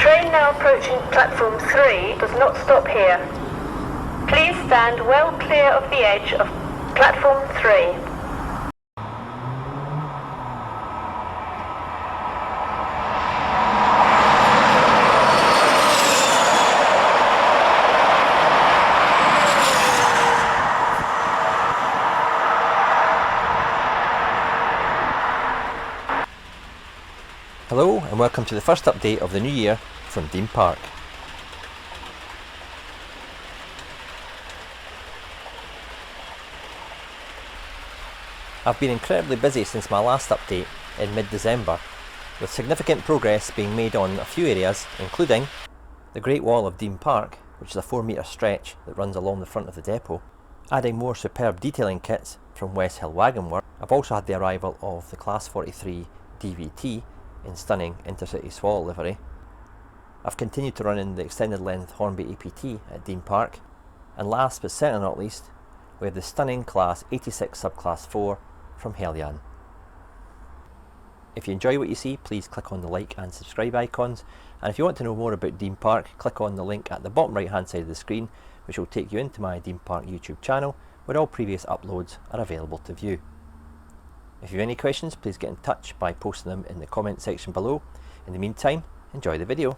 train now approaching platform 3 does not stop here. Please stand well clear of the edge of platform 3. Hello and welcome to the first update of the new year from Dean Park. I've been incredibly busy since my last update in mid-December, with significant progress being made on a few areas, including the Great Wall of Dean Park, which is a 4-metre stretch that runs along the front of the depot, adding more superb detailing kits from West Hill Wagon work. I've also had the arrival of the Class 43 DVT in stunning Intercity Swallow livery. I've continued to run in the extended length Hornby APT at Dean Park, and last but certainly not least, we have the stunning Class 86 Subclass 4 from Hellion. If you enjoy what you see, please click on the like and subscribe icons, and if you want to know more about Dean Park, click on the link at the bottom right hand side of the screen, which will take you into my Dean Park YouTube channel, where all previous uploads are available to view. If you have any questions, please get in touch by posting them in the comment section below. In the meantime, enjoy the video.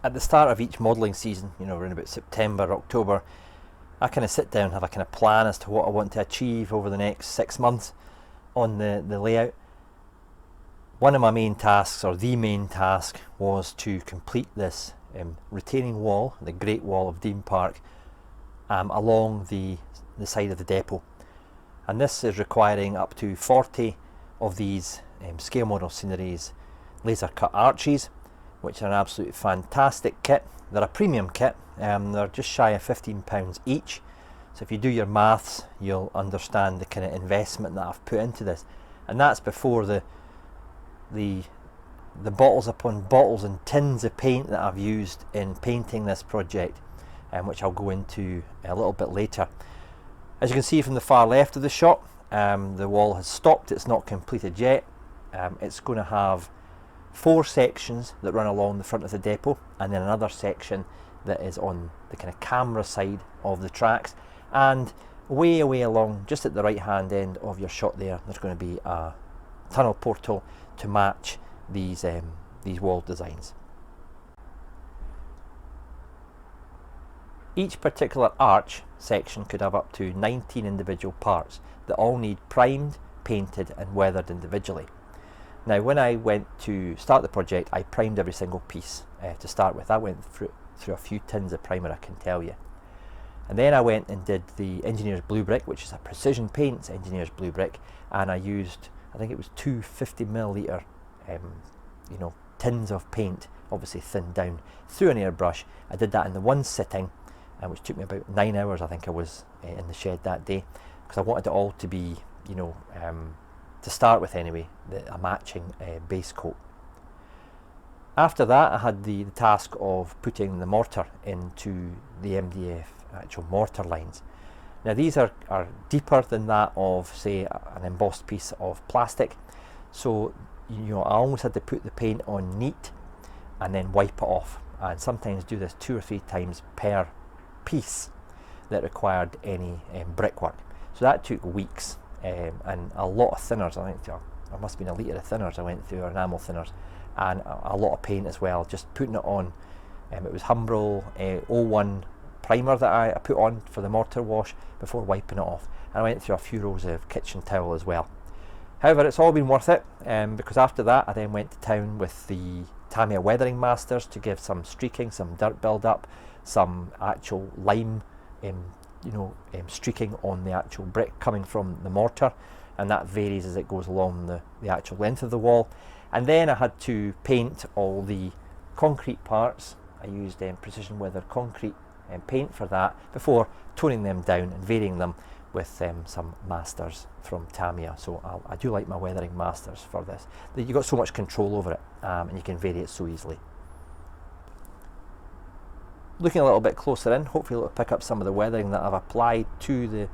At the start of each modelling season, around about September, October, I kind of sit down and have a kind of plan as to what I want to achieve over the next 6 months on the layout. One of my main tasks, or the main task, was to complete this retaining wall, the Great Wall of Dean Park, along the side of the depot. And this is requiring up to 40 of these scale model sceneries laser cut arches, which are an absolutely fantastic kit. They're a premium kit, they're just shy of £15 each, so if you do your maths you'll understand the kind of investment that I've put into this, and that's before the bottles upon bottles and tins of paint that I've used in painting this project, which I'll go into a little bit later. As you can see from the far left of the shot, the wall has stopped, it's not completed yet. It's going to have 4 sections that run along the front of the depot, and then another section that is on the kind of camera side of the tracks, and way away along just at the right hand end of your shot there's going to be a tunnel portal to match these wall designs. Each particular arch section could have up to 19 individual parts that all need primed, painted and weathered individually. Now, when I went to start the project, I primed every single piece to start with. I went through a few tins of primer, I can tell you. And then I went and did the Engineer's Blue Brick, which is a precision paints Engineer's Blue Brick, and I used, I think it was 2 50ml tins of paint, obviously thinned down, through an airbrush. I did that in the one sitting, which took me about 9 hours, I think I was in the shed that day, because I wanted it all to be, to start with anyway, a matching base coat. After that, I had the task of putting the mortar into the MDF actual mortar lines. Now these are deeper than that of, say, an embossed piece of plastic, so I almost had to put the paint on neat and then wipe it off, and sometimes do this 2 or 3 times per piece that required any brickwork. So that took weeks. And a lot of thinners. I think there must have been a litre of thinners I went through, or enamel thinners, and a lot of paint as well, just putting it on. It was Humbrol 01 primer that I put on for the mortar wash before wiping it off, and I went through a few rows of kitchen towel as well. However, it's all been worth it, because after that I then went to town with the Tamiya Weathering Masters to give some streaking, some dirt build up, some actual lime streaking on the actual brick coming from the mortar, and that varies as it goes along the actual length of the wall. And then I had to paint all the concrete parts. I used precision weather concrete paint for that before toning them down and varying them with some masters from Tamiya. So I do like my weathering masters for this. You've got so much control over it, and you can vary it so easily. Looking a little bit closer in, hopefully it'll pick up some of the weathering that I've applied to the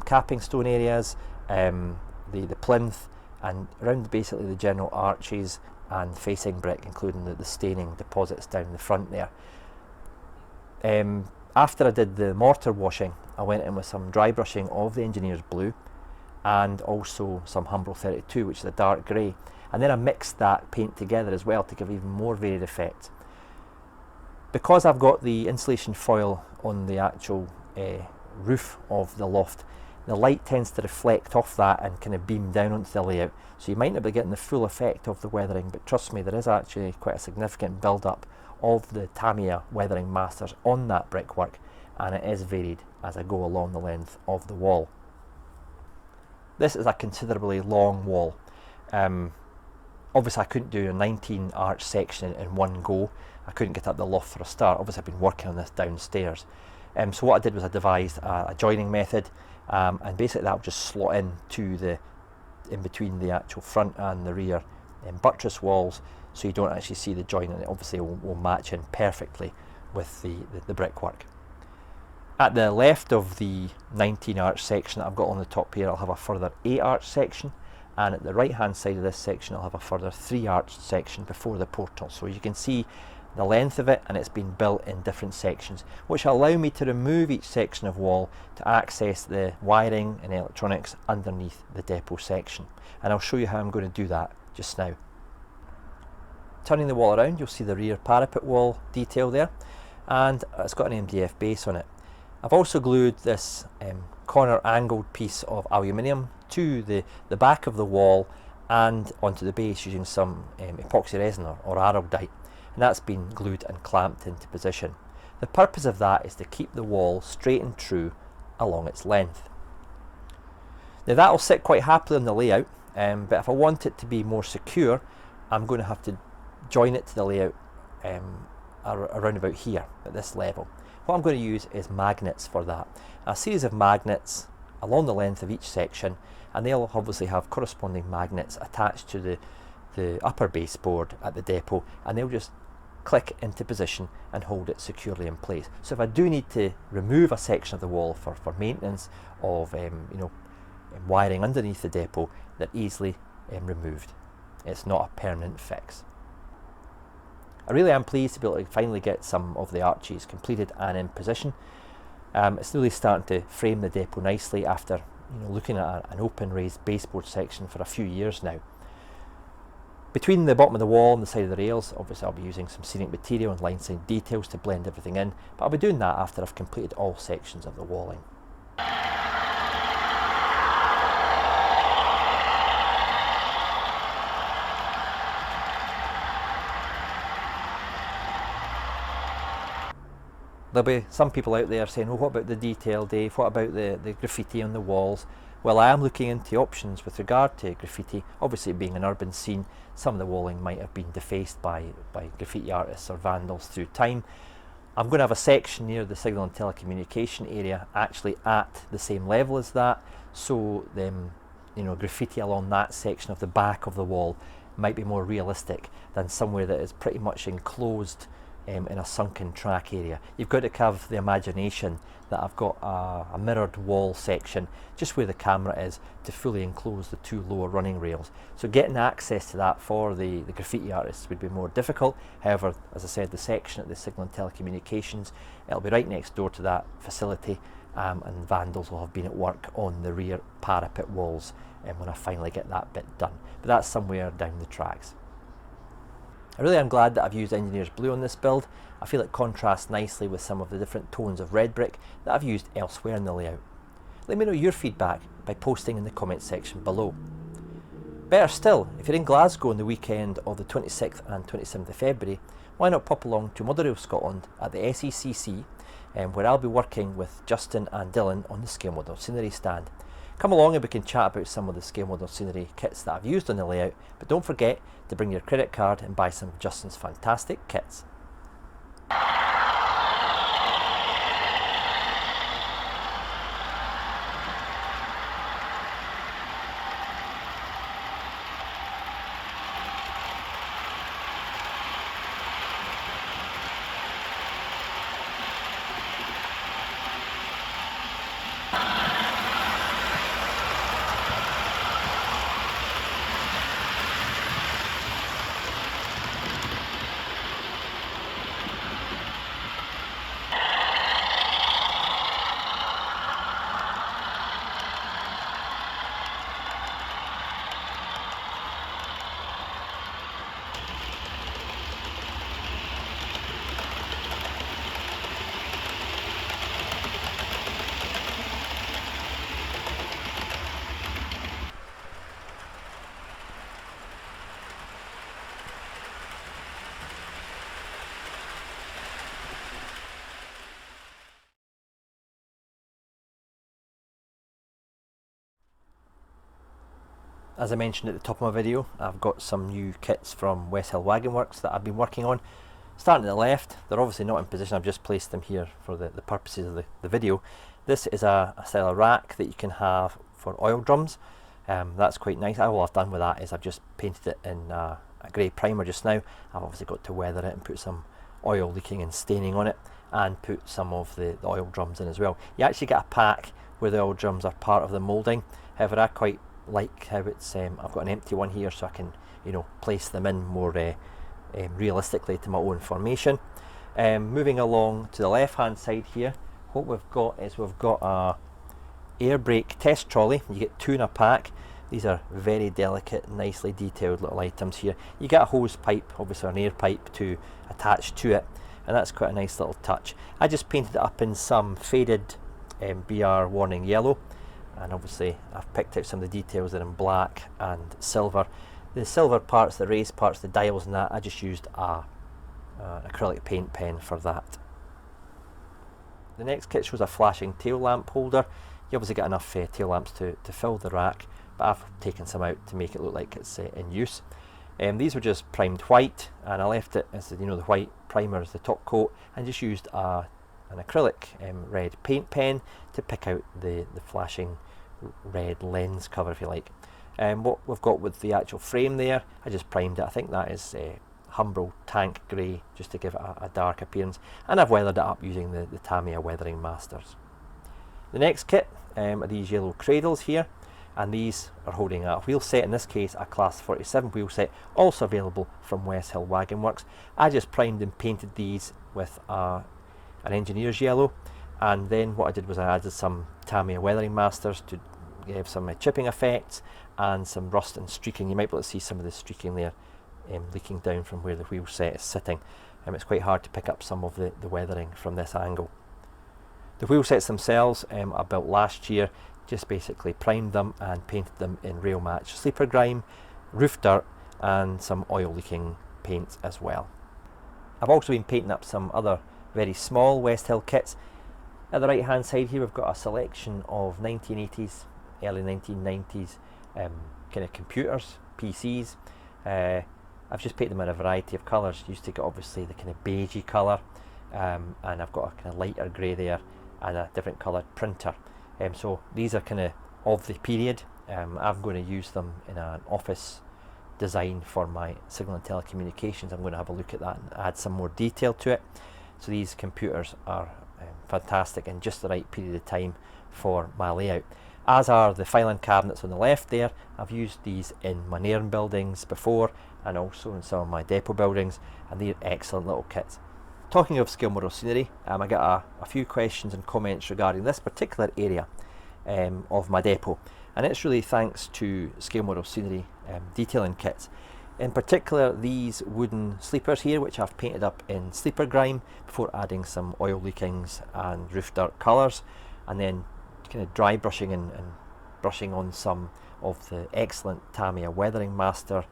capping stone areas, the plinth, and around basically the general arches and facing brick, including the staining deposits down the front there. After I did the mortar washing, I went in with some dry brushing of the Engineer's Blue and also some Humbrol 32, which is a dark grey, and then I mixed that paint together as well to give even more varied effect. Because I've got the insulation foil on the actual roof of the loft, the light tends to reflect off that and kind of beam down onto the layout, so you might not be getting the full effect of the weathering, but trust me, there is actually quite a significant build-up of the Tamiya weathering masters on that brickwork, and it is varied as I go along the length of the wall. This is a considerably long wall. Obviously I couldn't do a 19 arch section in one go. I couldn't get up the loft for a start. Obviously I've been working on this downstairs. So what I did was I devised a joining method, and basically that will just slot in between the actual front and the rear buttress walls, so you don't actually see the joint, and it obviously will match in perfectly with the brickwork. At the left of the 19 arch section that I've got on the top here, I'll have a further 8 arch section, and at the right hand side of this section I'll have a further 3 arch section before the portal. So you can see the length of it, and it's been built in different sections, which allow me to remove each section of wall to access the wiring and electronics underneath the depot section, and I'll show you how I'm going to do that just now. Turning the wall around, you'll see the rear parapet wall detail there, and it's got an MDF base on it. I've also glued this corner angled piece of aluminium to the back of the wall and onto the base using some epoxy resin or araldite, and that's been glued and clamped into position. The purpose of that is to keep the wall straight and true along its length. Now that will sit quite happily on the layout, but if I want it to be more secure, I'm going to have to join it to the layout around about here at this level. What I'm going to use is magnets for that. A series of magnets along the length of each section, and they'll obviously have corresponding magnets attached to the upper baseboard at the depot, and they'll just click into position and hold it securely in place. So if I do need to remove a section of the wall for maintenance of wiring underneath the depot, they're easily removed. It's not a permanent fix. I really am pleased to be able to finally get some of the arches completed and in position. It's really starting to frame the depot nicely after looking at an open raised baseboard section for a few years now. Between the bottom of the wall and the side of the rails, obviously I'll be using some scenic material and line side details to blend everything in, but I'll be doing that after I've completed all sections of the walling. There'll be some people out there saying, well, what about the detail, Dave? What about the graffiti on the walls? Well, I am looking into options with regard to graffiti. Obviously, being an urban scene, some of the walling might have been defaced by graffiti artists or vandals through time. I'm going to have a section near the signal and telecommunication area actually at the same level as that, so graffiti along that section of the back of the wall might be more realistic than somewhere that is pretty much enclosed in a sunken track area. You've got to have the imagination that I've got a mirrored wall section just where the camera is to fully enclose the 2 lower running rails. So getting access to that for the graffiti artists would be more difficult. However, as I said, the section at the signal and telecommunications, it'll be right next door to that facility, and vandals will have been at work on the rear parapet walls when I finally get that bit done. But that's somewhere down the tracks. I really am glad that I've used Engineer's Blue on this build. I feel it contrasts nicely with some of the different tones of red brick that I've used elsewhere in the layout. Let me know your feedback by posting in the comments section below. Better still, if you're in Glasgow on the weekend of the 26th and 27th of February, why not pop along to Motherwell, Scotland at the SECC, where I'll be working with Justin and Dylan on the scale model scenery stand. Come along and we can chat about some of the scale model scenery kits that I've used on the layout, but don't forget to bring your credit card and buy some of Justin's fantastic kits. As I mentioned at the top of my video, I've got some new kits from West Hill Wagon Works that I've been working on. Starting at the left, they're obviously not in position, I've just placed them here for the purposes of the video. This is a style of rack that you can have for oil drums. That's quite nice. All I've done with that is I've just painted it in a grey primer just now. I've obviously got to weather it and put some oil leaking and staining on it, and put some of the oil drums in as well. You actually get a pack where the oil drums are part of the moulding. However, I quite like how it's I've got an empty one here, so I can, you know, place them in more realistically to my own formation. Moving along to the left hand side here, what we've got is we've got a air brake test trolley. You get 2 in a pack. These are very delicate, nicely detailed little items here. You get a hose pipe, obviously an air pipe, to attach to it, and that's quite a nice little touch. I just painted it up in some faded BR warning yellow, and obviously I've picked out some of the details that are in black and silver. The silver parts, the raised parts, the dials and that, I just used an acrylic paint pen for that. The next kit shows a flashing tail lamp holder. You obviously get enough tail lamps to fill the rack, but I've taken some out to make it look like it's in use. These were just primed white, and I left it as, you know, the white primer as the top coat, and just used an acrylic red paint pen to pick out the flashing red lens cover, if you like. What we've got with the actual frame there, I just primed it. I think that is Humbrol tank grey, just to give it a dark appearance, and I've weathered it up using the Tamiya weathering masters. The next kit are these yellow cradles here, and these are holding a wheel set, in this case a class 47 wheel set, also available from West Hill Wagon Works. I just primed and painted these with an engineer's yellow, and then what I did was I added some Tamiya weathering masters to give some chipping effects and some rust and streaking. You might be able to see some of the streaking there leaking down from where the wheel set is sitting. It's quite hard to pick up some of the weathering from this angle. The wheel sets themselves I built last year, just basically primed them and painted them in rail match sleeper grime, roof dirt and some oil leaking paint as well. I've also been painting up some other very small West Hill kits. At the right hand side here we've got a selection of 1980s, early 1990s kind of computers, PCs. I've just painted them in a variety of colours. Used to get obviously the kind of beigey colour, and I've got a kind of lighter grey there and a different coloured printer. So these are kind of the period. I'm going to use them in an office design for my signal and telecommunications. I'm going to have a look at that and add some more detail to it. So these computers are fantastic and just the right period of time for my layout. As are the filing cabinets on the left there. I've used these in my Nairn buildings before, and also in some of my depot buildings, and they're excellent little kits. Talking of scale model scenery, I got a few questions and comments regarding this particular area of my depot, and it's really thanks to scale model scenery detailing kits. In particular, these wooden sleepers here, which I've painted up in sleeper grime before adding some oil leakings and roof dirt colours, and then kind of dry brushing and brushing on some of the excellent Tamiya weathering master.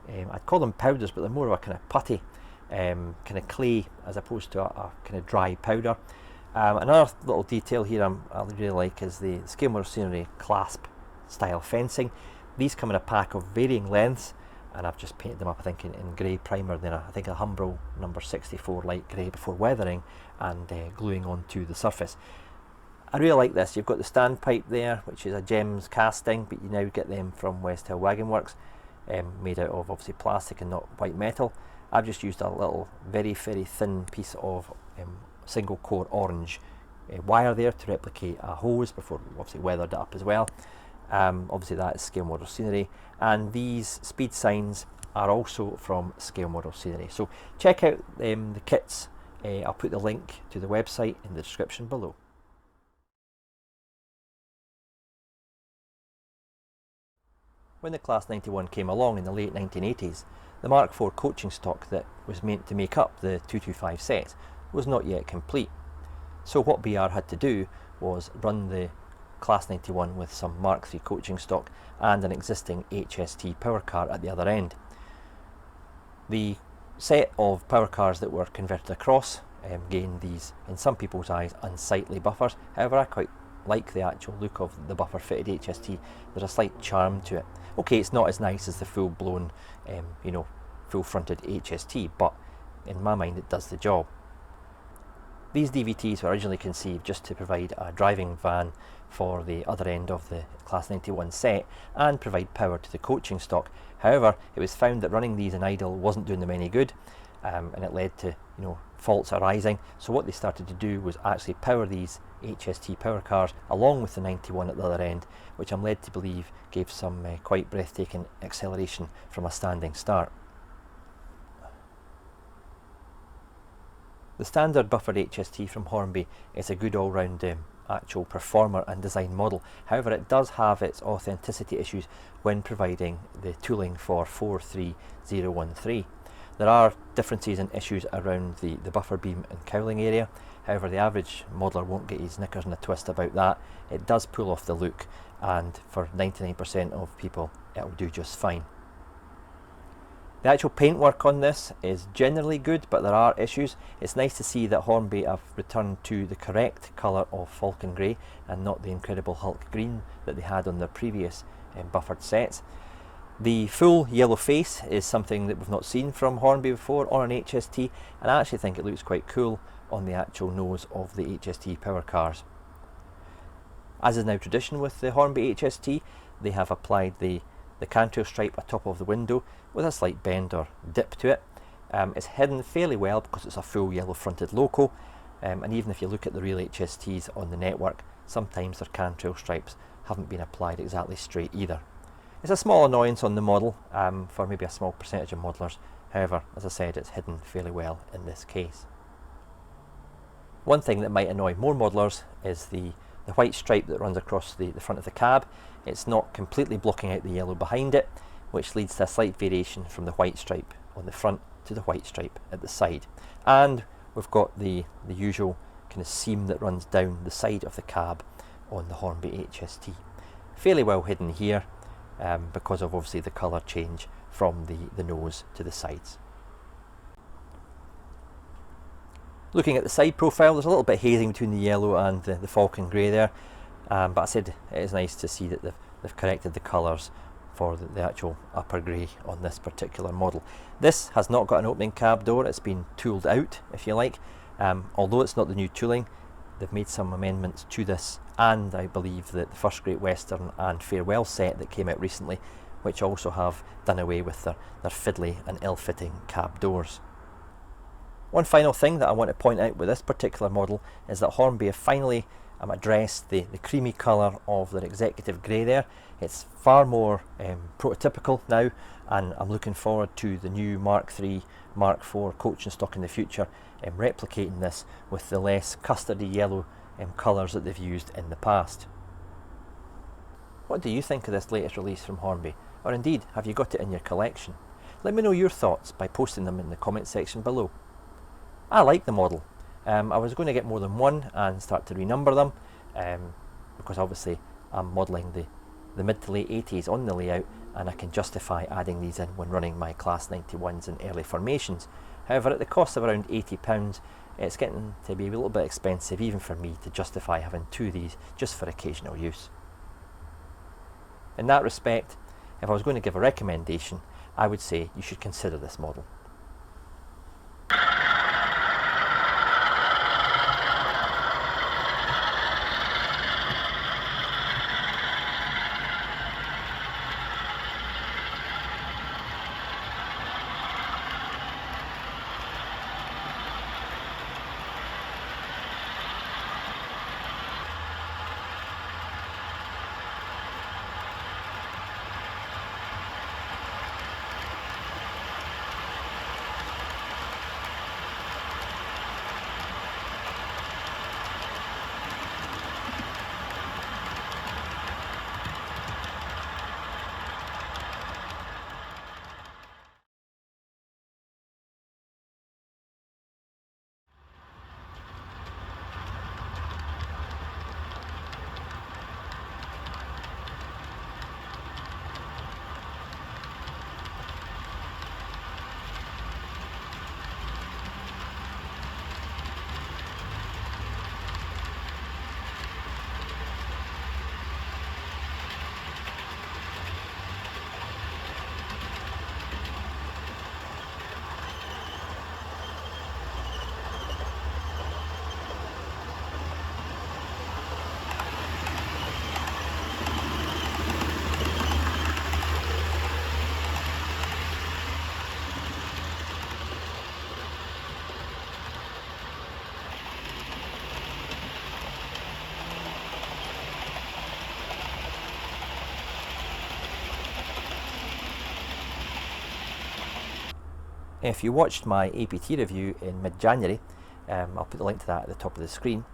I'd call them powders, but they're more of a kind of putty kind of clay as opposed to a kind of dry powder. Another little detail here I really like is the Scale Model Scenery clasp style fencing. These come in a pack of varying lengths, and I've just painted them up I think in grey primer, then I think a Humbrol number 64 light grey before weathering and gluing onto the surface. I really like this. You've got the standpipe there, which is a gems casting, but you now get them from West Hill Wagon Works, made out of obviously plastic and not white metal. I've just used a little very thin piece of single core orange wire there to replicate a hose before obviously weathered it up as well. Obviously that is Scale Model Scenery, and these speed signs are also from Scale Model Scenery. So check out the kits. I'll put the link to the website in the description below. When the Class 91 came along in the late 1980s, the Mark IV coaching stock that was meant to make up the 225 set was not yet complete. So what BR had to do was run the Class 91 with some Mark III coaching stock and an existing HST power car at the other end. The set of power cars that were converted across gained these, in some people's eyes, unsightly buffers. However, I quite like the actual look of the buffer fitted HST. There's a slight charm to it. Okay, it's not as nice as the full blown, full fronted HST, but in my mind it does the job. These DVTs were originally conceived just to provide a driving van for the other end of the Class 91 set and provide power to the coaching stock. However, it was found that running these in idle wasn't doing them any good, and it led to faults arising. So what they started to do was actually power these HST power cars along with the 91 at the other end, which I'm led to believe gave some quite breathtaking acceleration from a standing start. The standard buffered HST from Hornby is a good all-round actual performer and design model. However, it does have its authenticity issues when providing the tooling for 43013. There are differences and issues around the buffer beam and cowling area. However, the average modeler won't get his knickers in a twist about that. It does pull off the look, and for 99% of people it'll do just fine. The actual paintwork on this is generally good, but there are issues. It's nice to see that Hornby have returned to the correct colour of Falcon Grey and not the Incredible Hulk Green that they had on their previous buffered sets. The full yellow face is something that we've not seen from Hornby before on an HST, and I actually think it looks quite cool on the actual nose of the HST power cars. As is now tradition with the Hornby HST, they have applied the cantrail stripe atop of the window with a slight bend or dip to it. It's hidden fairly well because it's a full yellow fronted loco, and even if you look at the real HSTs on the network, sometimes their cantrail stripes haven't been applied exactly straight either. It's a small annoyance on the model for maybe a small percentage of modelers. However, as I said, it's hidden fairly well in this case. One thing that might annoy more modelers is the white stripe that runs across the front of the cab. It's not completely blocking out the yellow behind it, which leads to a slight variation from the white stripe on the front to the white stripe at the side. And we've got the usual kind of seam that runs down the side of the cab on the Hornby HST. Fairly well hidden here because of obviously the colour change from the nose to the sides. Looking at the side profile, there's a little bit of hazing between the yellow and the Falcon Grey there, but I said it is nice to see that they've corrected the colours for the actual upper grey on this particular model. This has not got an opening cab door, it's been tooled out if you like. Although it's not the new tooling, they've made some amendments to this, and I believe that the first Great Western and Farewell set that came out recently, which also have done away with their fiddly and ill-fitting cab doors. One final thing that I want to point out with this particular model is that Hornby have finally addressed the creamy colour of their executive grey there. It's far more prototypical now, and I'm looking forward to the new Mark III, Mark IV coaching stock in the future, replicating this with the less custardy yellow colours that they've used in the past. What do you think of this latest release from Hornby? Or indeed, have you got it in your collection? Let me know your thoughts by posting them in the comment section below. I like the model. I was going to get more than one and start to renumber them because obviously I'm modelling the mid to late 80s on the layout, and I can justify adding these in when running my Class 91s in early formations. However, at the cost of around £80, it's getting to be a little bit expensive even for me to justify having two of these just for occasional use. In that respect, if I was going to give a recommendation, I would say you should consider this model. If you watched my APT review in mid-January, I'll put the link to that at the top of the screen,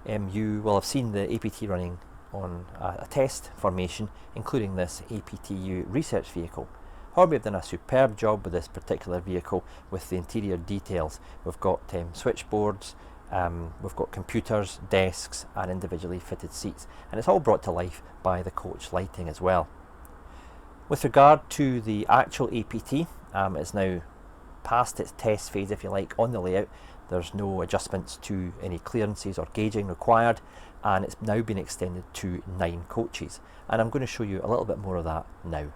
you will have seen the APT running on a test formation, including this AptU research vehicle. Hornby have done a superb job with this particular vehicle with the interior details. We've got switchboards, we've got computers, desks and individually fitted seats, and it's all brought to life by the coach lighting as well. With regard to the actual APT, it's now past its test phase, if you like, on the layout. There's no adjustments to any clearances or gauging required, and it's now been extended to 9 coaches, and I'm going to show you a little bit more of that now.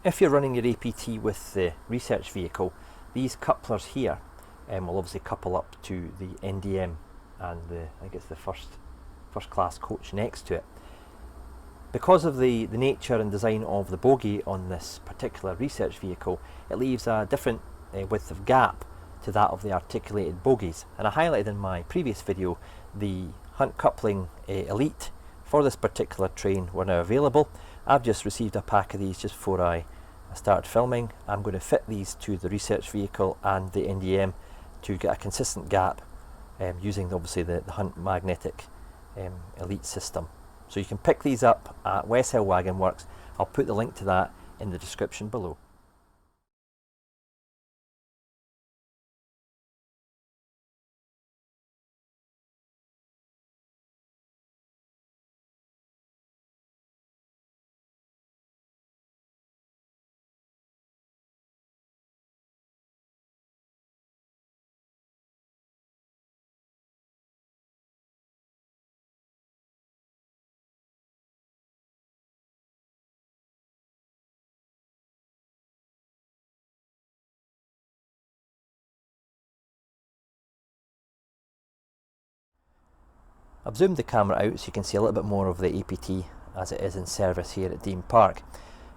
If you're running your APT with the research vehicle, these couplers here will obviously couple up to the NDM and I think it's the first class coach next to it. Because of the nature and design of the bogie on this particular research vehicle, it leaves a different width of gap to that of the articulated bogies. And I highlighted in my previous video the Hunt Coupling Elite for this particular train were now available. I've just received a pack of these just before I started filming. I'm going to fit these to the research vehicle and the NDM to get a consistent gap using obviously the Hunt Magnetic Elite system. So you can pick these up at West Hill Wagon Works. I'll put the link to that in the description below. I've zoomed the camera out so you can see a little bit more of the APT as it is in service here at Dean Park.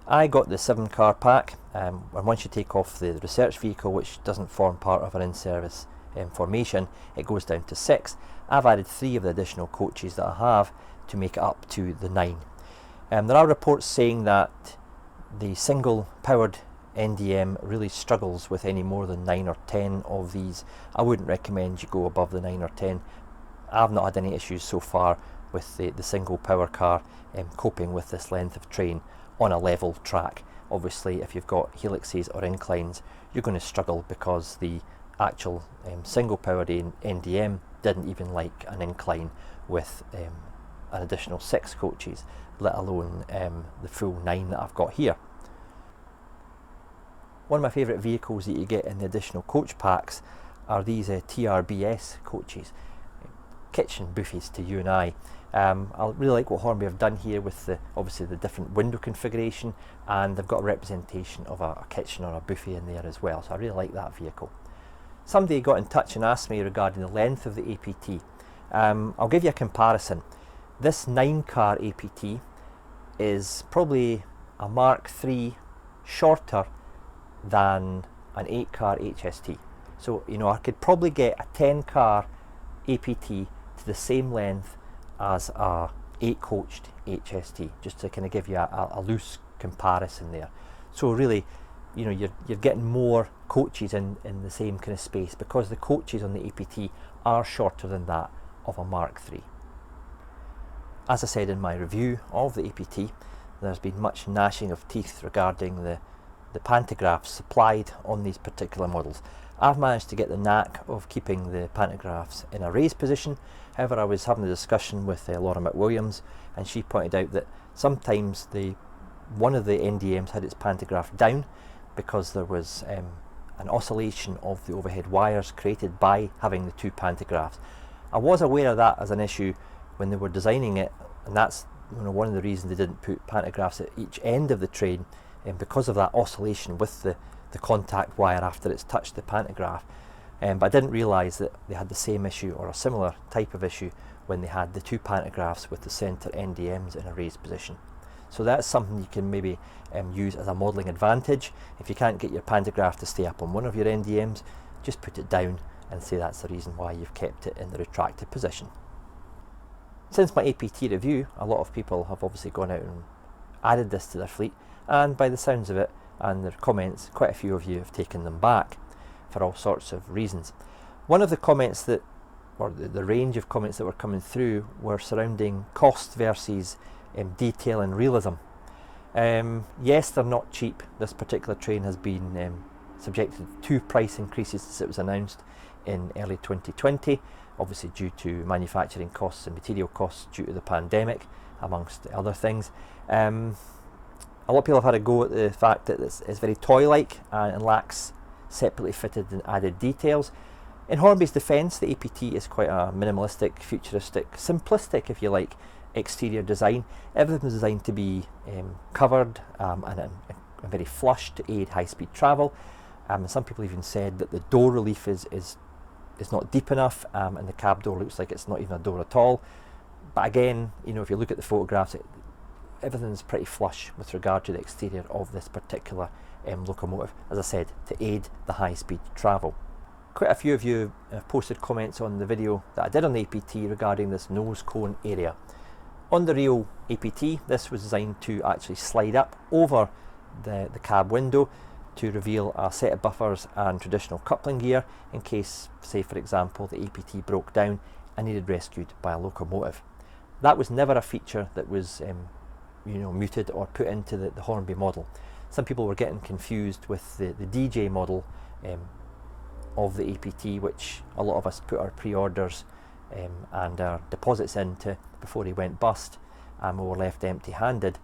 I got the 7-car pack, and once you take off the research vehicle, which doesn't form part of an in-service formation, it goes down to 6. I've added 3 of the additional coaches that I have to make it up to the 9. There are reports saying that the single powered NDM really struggles with any more than 9 or 10 of these. I wouldn't recommend you go above the 9 or 10. I've not had any issues so far with the single power car coping with this length of train on a level track. Obviously if you've got helixes or inclines, you're going to struggle because the actual single powered NDM didn't even like an incline with an additional 6 coaches, let alone the full 9 that I've got here. One of my favourite vehicles that you get in the additional coach packs are these TRBS coaches, kitchen buffets to you and I. I really like what Hornby have done here with obviously the different window configuration, and they've got a representation of a kitchen or a buffet in there as well, so I really like that vehicle. Somebody got in touch and asked me regarding the length of the APT. I'll give you a comparison. This 9-car APT is probably a Mark III shorter than an 8-car HST. So, you know, I could probably get a 10-car APT to the same length as a 8-coached HST, just to kind of give you a loose comparison there. So really, you know, you're getting more coaches in the same kind of space, because the coaches on the APT are shorter than that of a Mark III. As I said in my review of the APT, there's been much gnashing of teeth regarding the pantographs supplied on these particular models. I've managed to get the knack of keeping the pantographs in a raised position. However, I was having a discussion with Laura McWilliams, and she pointed out that sometimes one of the NDMs had its pantograph down because there was an oscillation of the overhead wires created by having the two pantographs. I was aware of that as an issue when they were designing it, and that's, you know, one of the reasons they didn't put pantographs at each end of the train, because of that oscillation with the contact wire after it's touched the pantograph. But I didn't realise that they had the same issue or a similar type of issue when they had the two pantographs with the centre NDMs in a raised position. So that's something you can maybe use as a modelling advantage. If you can't get your pantograph to stay up on one of your NDMs, just put it down and say that's the reason why you've kept it in the retracted position. Since my APT review, a lot of people have obviously gone out and added this to their fleet, and by the sounds of it and their comments, quite a few of you have taken them back for all sorts of reasons. One of the comments that, or the range of comments that were coming through, were surrounding cost versus detail and realism. Yes, they're not cheap. This particular train has been subjected to 2 price increases since it was announced in early 2020, obviously due to manufacturing costs and material costs due to the pandemic, amongst other things. A lot of people have had a go at the fact that it's very toy-like and lacks separately fitted and added details. In Hornby's defence, the APT is quite a minimalistic, futuristic, simplistic, if you like, exterior design. Everything's designed to be covered and very flush to aid high-speed travel. And some people even said that the door relief is not deep enough, and the cab door looks like it's not even a door at all. But again, you know, if you look at the photographs, everything's pretty flush with regard to the exterior of this particular locomotive, as I said, to aid the high-speed travel. Quite a few of you have posted comments on the video that I did on the APT regarding this nose cone area. On the real APT, this was designed to actually slide up over the cab window to reveal a set of buffers and traditional coupling gear in case, say for example, the APT broke down and needed rescued by a locomotive. That was never a feature that was muted or put into the Hornby model. Some people were getting confused with the DJ model of the APT, which a lot of us put our pre-orders and our deposits into before he went bust, and we were left empty-handed.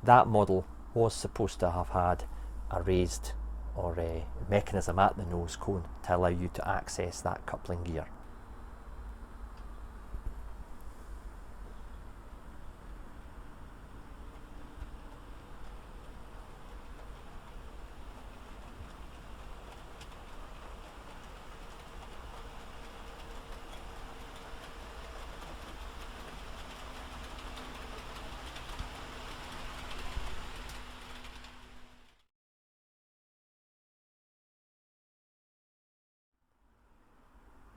That model was supposed to have had a raised or a mechanism at the nose cone to allow you to access that coupling gear.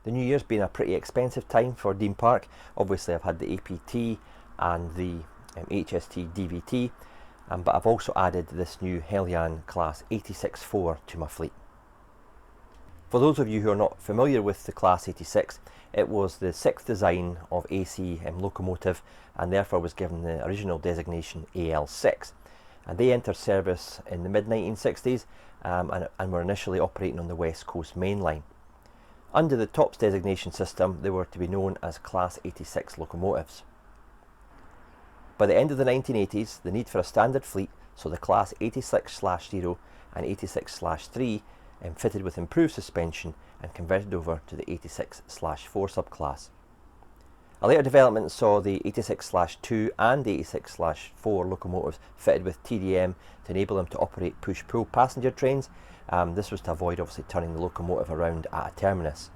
The new year's been a pretty expensive time for Dean Park. Obviously I've had the APT and the HST DVT, but I've also added this new Helian Class 86-4 to my fleet. For those of you who are not familiar with the Class 86, it was the 6th design of AC locomotive, and therefore was given the original designation AL6. And they entered service in the mid-1960s and were initially operating on the West Coast Main Line. Under the TOPS designation system, they were to be known as Class 86 locomotives. By the end of the 1980s, the need for a standard fleet, so the Class 86/0, an 86/3 fitted with improved suspension and converted over to the 86/4 subclass. A later development saw the 86/2 and 86/4 locomotives fitted with TDM to enable them to operate push-pull passenger trains. This was to avoid obviously turning the locomotive around at a terminus.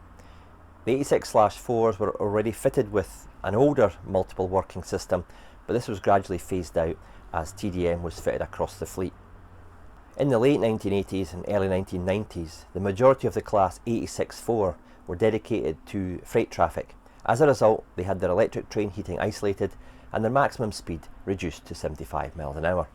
The 86/4s were already fitted with an older multiple working system, but this was gradually phased out as TDM was fitted across the fleet. In the late 1980s and early 1990s, the majority of the class 86/4 were dedicated to freight traffic. As a result, they had their electric train heating isolated and their maximum speed reduced to 75 miles an hour.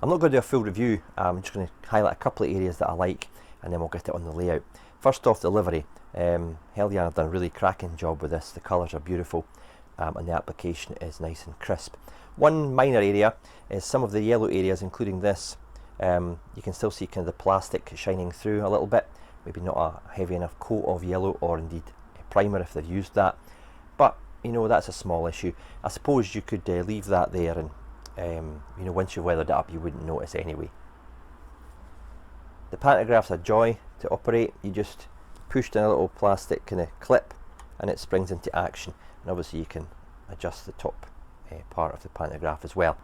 I'm not going to do a full review, I'm just going to highlight a couple of areas that I like and then we'll get it on the layout. First off, the livery. Hornby have done a really cracking job with this. The colours are beautiful and the application is nice and crisp. One minor area is some of the yellow areas, including this. You can still see kind of the plastic shining through a little bit, maybe not a heavy enough coat of yellow or indeed primer if they've used that, but you know, that's a small issue. I suppose you could leave that there and you know, once you've weathered it up you wouldn't notice anyway. The pantograph's a joy to operate. You just push down a little plastic kind of clip and it springs into action, and obviously you can adjust the top part of the pantograph as well.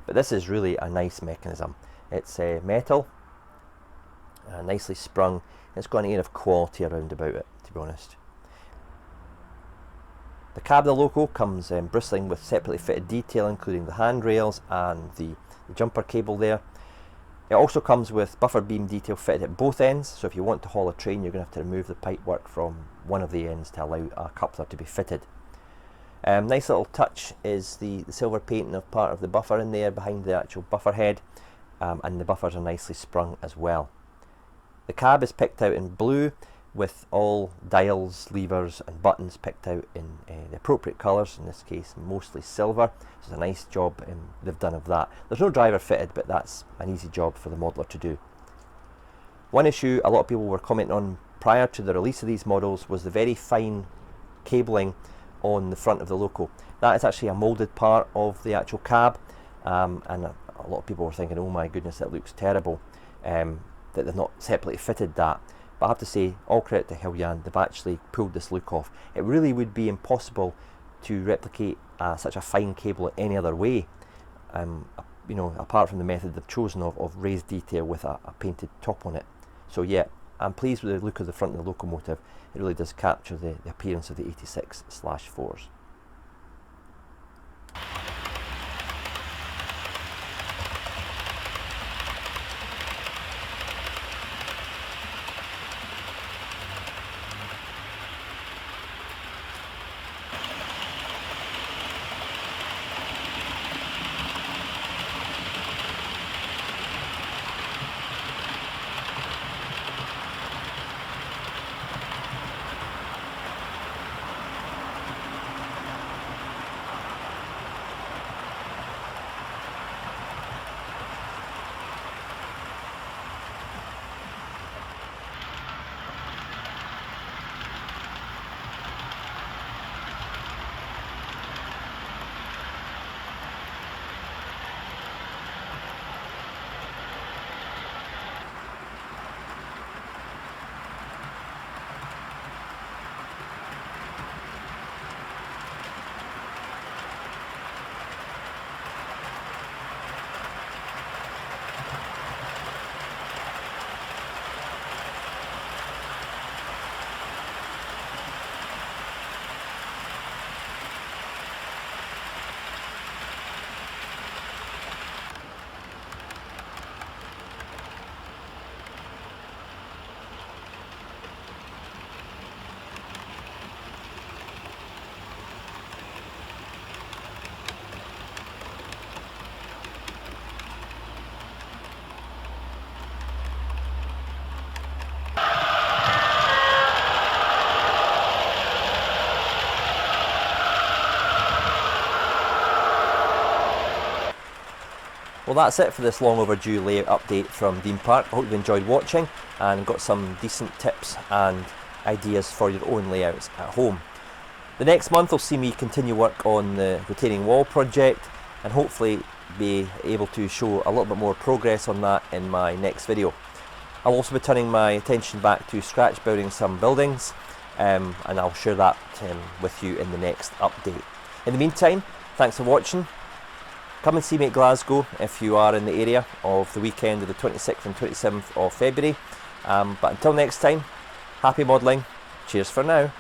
But this is really a nice mechanism. It's metal, nicely sprung. It's got an air of quality around about it, to be honest. The cab of the loco comes bristling with separately fitted detail, including the handrails and the jumper cable there. It also comes with buffer beam detail fitted at both ends, so if you want to haul a train you're going to have to remove the pipework from one of the ends to allow a coupler to be fitted. Nice little touch is the silver painting of part of the buffer in there behind the actual buffer head, and the buffers are nicely sprung as well. The cab is picked out in blue with all dials, levers and buttons picked out in the appropriate colours, in this case mostly silver. So it's a nice job they've done of that. There's no driver fitted, but that's an easy job for the modeller to do. One issue a lot of people were commenting on prior to the release of these models was the very fine cabling on the front of the loco. That is actually a moulded part of the actual cab, and a lot of people were thinking, oh my goodness, that looks terrible, that they've not separately fitted that. But I have to say, all credit to Hornby, they've actually pulled this look off. It really would be impossible to replicate such a fine cable any other way, you know, apart from the method they've chosen of raised detail with a painted top on it. So yeah, I'm pleased with the look of the front of the locomotive. It really does capture the appearance of the 86/4s. Well, that's it for this long overdue layout update from Dean Park. I hope you've enjoyed watching and got some decent tips and ideas for your own layouts at home. The next month will see me continue work on the retaining wall project and hopefully be able to show a little bit more progress on that in my next video. I'll also be turning my attention back to scratch building some buildings, and I'll share that with you in the next update. In the meantime, thanks for watching. Come and see me at Glasgow if you are in the area of the weekend of the 26th and 27th of February. But until next time, happy modelling. Cheers for now.